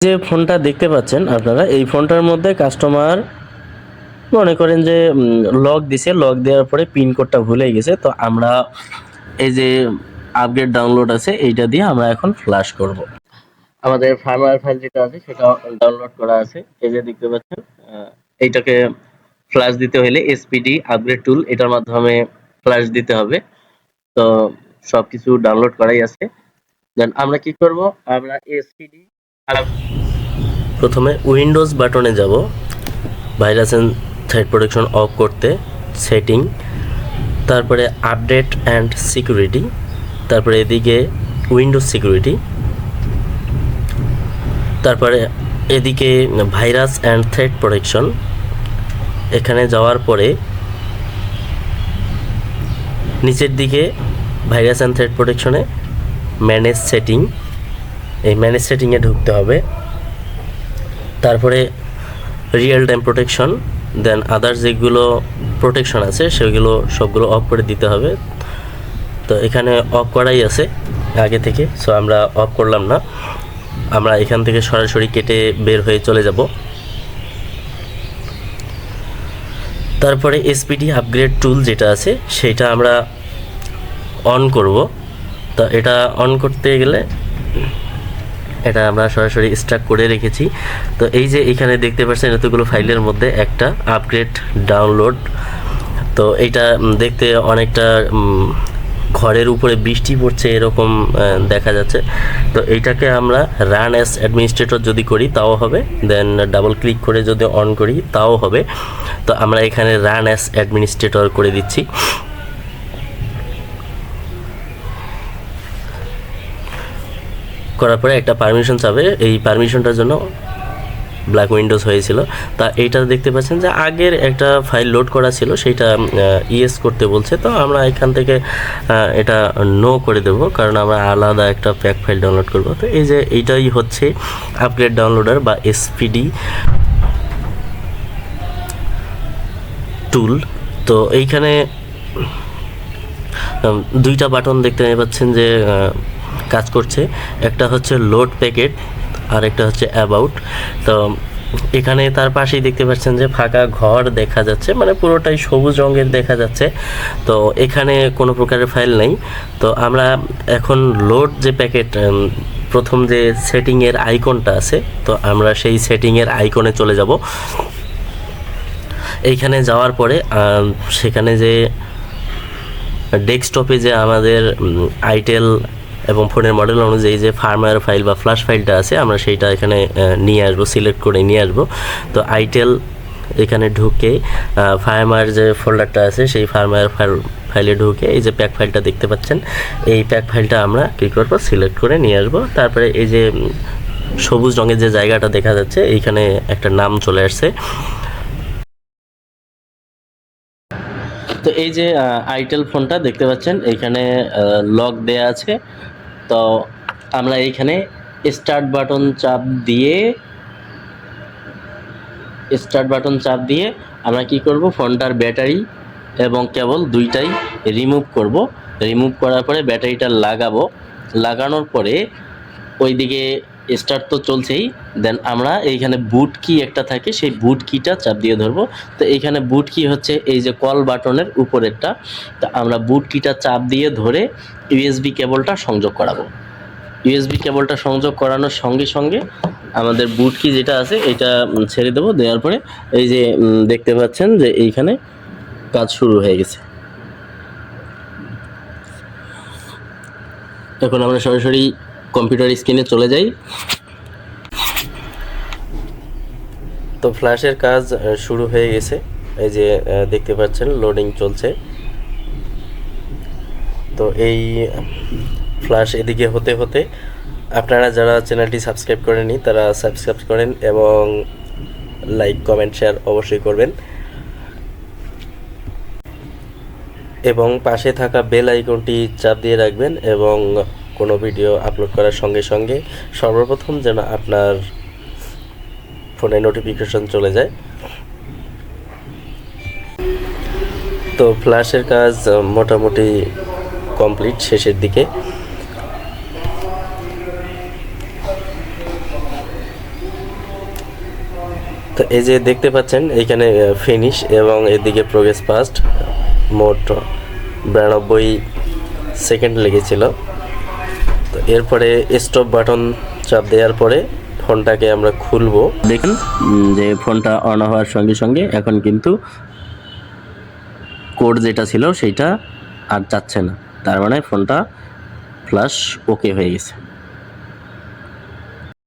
যে ফোনটা দেখতে পাচ্ছেন আপনারা, এই ফোনটার মধ্যে কাস্টমার মনে করেন যে লক দিছে, লক দেওয়ার পরে পিন কোডটা ভুলে গেছে। তো আমরা এই যে আপডেট ডাউনলোড আছে এইটা দিয়ে আমরা এখন ফ্ল্যাশ করব। আমাদের ফার্মওয়্যার ফাইল যেটা আছে সেটা ডাউনলোড করা আছে, এই যে দেখতে পাচ্ছেন। এইটাকে ফ্ল্যাশ দিতে হলে এসপিডি আপগ্রেড টুল এটার মাধ্যমে ফ্ল্যাশ দিতে হবে। তো সবকিছু ডাউনলোড করাই আছে। দেন আমরা কি করব, আমরা এসপিডি প্রথমে উইন্ডোজ বাটনে যাব, virus and threat protection off করতে, সেটিং, তারপরে আপডেট অ্যান্ড সিকিউরিটি, তারপরে এদিকে উইন্ডোজ সিকিউরিটি, তারপরে এদিকে ভাইরাস অ্যান্ড থ্রেট প্রোটেকশন। এখানে যাওয়ার পরে নিচের দিকে ভাইরাস অ্যান্ড থ্রেট প্রোটেকশনে ম্যানেজ সেটিং, এই ম্যানেজ সেটিংয়ে ঢুকতে হবে। তারপরে real time protection, then others যেগুলো প্রোটেকশন আছে সেগুলো সবগুলো অফ করে দিতে হবে। তো এখানে অফ করাই আছে আগে থেকে, সো আমরা অফ করলাম না, আমরা এখান থেকে সরাসরি কেটে বের হয়ে চলে যাব। তারপরে এসপিডি আপগ্রেড টুল যেটা আছে সেটা আমরা অন করব। তো এটা অন করতে গেলে এটা আমরা সরাসরি স্টার্ট করে রেখেছি। তো এই যে এখানে দেখতে পাচ্ছেন এতগুলো ফাইলের মধ্যে একটা আপগ্রেড ডাউনলোড। তো এইটা দেখতে অনেকটা ঘরের উপরে বৃষ্টি পড়ছে এরকম দেখা যাচ্ছে। তো এইটাকে আমরা রান অ্যাজ অ্যাডমিনিস্ট্রেটর যদি করি তাও হবে, দেন ডাবল ক্লিক করে যদি অন করি তাও হবে। তো আমরা এখানে রান অ্যাজ অ্যাডমিনিস্ট্রেটর করে দিচ্ছি। করার পরে একটা পারমিশন চাবে, এই পারমিশনটার জন্য ব্ল্যাক উইন্ডোজ হয়েছিল। তা এইটা দেখতে পাচ্ছেন যে আগের একটা ফাইল লোড করা ছিল সেইটা ইয়েস করতে বলছে। তো আমরা এখান থেকে এটা নো করে দেব, কারণ আমরা আলাদা একটা প্যাক ফাইল ডাউনলোড করব। তো এই যে এইটাই হচ্ছে আপগ্রেড ডাউনলোডার বা এসপিডি টুল। তো এইখানে দুইটা বাটন দেখতে পাচ্ছেন যে কাজ করছে, একটা হচ্ছে লোড প্যাকেট আর একটা হচ্ছে অ্যাবাউট। তো এখানে তার পাশেই দেখতে পাচ্ছেন যে ফাঁকা ঘর দেখা যাচ্ছে, মানে পুরোটাই সবুজ রঙের দেখা যাচ্ছে। তো এখানে কোনো প্রকারের ফাইল নেই। তো আমরা এখন লোড যে প্যাকেট, প্রথম যে সেটিংয়ের আইকনটা আছে, তো আমরা সেই সেটিংয়ের আইকনে চলে যাব। এইখানে যাওয়ার পরে সেখানে যে ডেস্কটপে যে আমাদের আইটেল এবং ফোনের মডেল অনুযায়ী যে ফার্মওয়্যার ফাইল বা ফ্ল্যাশ ফাইলটা আছে আমরা সেইটা এখানে নিয়ে আসবো, সিলেক্ট করে নিয়ে আসবো। তো আইটেল এখানে ঢুকে ফার্মওয়্যার যে ফোল্ডারটা আছে সেই ফার্মওয়্যার ফাইলে ঢুকে এই যে প্যাক ফাইলটা দেখতে পাচ্ছেন, এই প্যাক ফাইলটা আমরা কী করবো, সিলেক্ট করে নিয়ে আসবো। তারপরে এই যে সবুজ রঙের যে জায়গাটা দেখা যাচ্ছে এইখানে একটা নাম চলে আসছে। তো এই যে আইটেল ফোনটা দেখতে পাচ্ছেন এইখানে লক দেয়া আছে। তো আমরা এইখানে স্টার্ট বাটন চাপ দিয়ে আমরা কি করব, ফোনটার ব্যাটারি এবং কেবল দুইটাই রিমুভ করব। রিমুভ করার পরে ব্যাটারিটা লাগানোর পরে ওইদিকে স্টার্ট তো চলছেই, দেন আমরা এইখানে বুট কি একটা থাকে সেই বুট কিটা চাপ দিয়ে ধরবো। তো এইখানে বুট কি হচ্ছে এই যে কল বাটনের উপরেরটা। তো আমরা বুট কিটা চাপ দিয়ে ধরে ইউএসবি কেবলটা সংযোগ করাবো। ইউএসবি কেবলটা সংযোগ করানোর সঙ্গে সঙ্গে আমাদের বুট কি যেটা আছে এটা ছেড়ে দেবো। দেওয়ার পরে এই যে দেখতে পাচ্ছেন যে এইখানে কাজ শুরু হয়ে গেছে। এখন আমরা সরাসরি কম্পিউটার স্ক্রিনে চলে যাই। তো ফ্ল্যাশের কাজ শুরু হয়ে গেছে, এই যে দেখতে পাচ্ছেন লোডিং চলছে। তো এই ফ্ল্যাশ এদিকে হতে হতে আপনারা যারা চ্যানেলটি সাবস্ক্রাইব করেননি তারা সাবস্ক্রাইব করেন এবং লাইক কমেন্ট শেয়ার অবশ্যই করবেন, এবং পাশে থাকা বেল আইকনটি চাপ দিয়ে রাখবেন এবং কোনো ভিডিও আপলোড করার সঙ্গে সঙ্গে সর্বপ্রথম যেন আপনার ফোনে নোটিফিকেশন চলে যায়। তো ফ্ল্যাশের কাজ মোটামুটি কমপ্লিট, শেষের দিকে। তো এই যে দেখতে পাচ্ছেন এইখানে ফিনিশ এবং এদিকে প্রোগ্রেস ফাস্ট, মোট 92 সেকেন্ড লেগেছিল। তো এরপরে স্টপ বাটন চাপ দেওয়ার পরে ফোনটাকে আমরা খুলবো। দেখুন যে ফোনটা অন হওয়ার সঙ্গে সঙ্গে এখন কিন্তু কোড যেটা ছিল সেইটা আর যাচ্ছে না, তার মানে ফোনটা ফ্ল্যাশ ওকে হয়ে গেছে।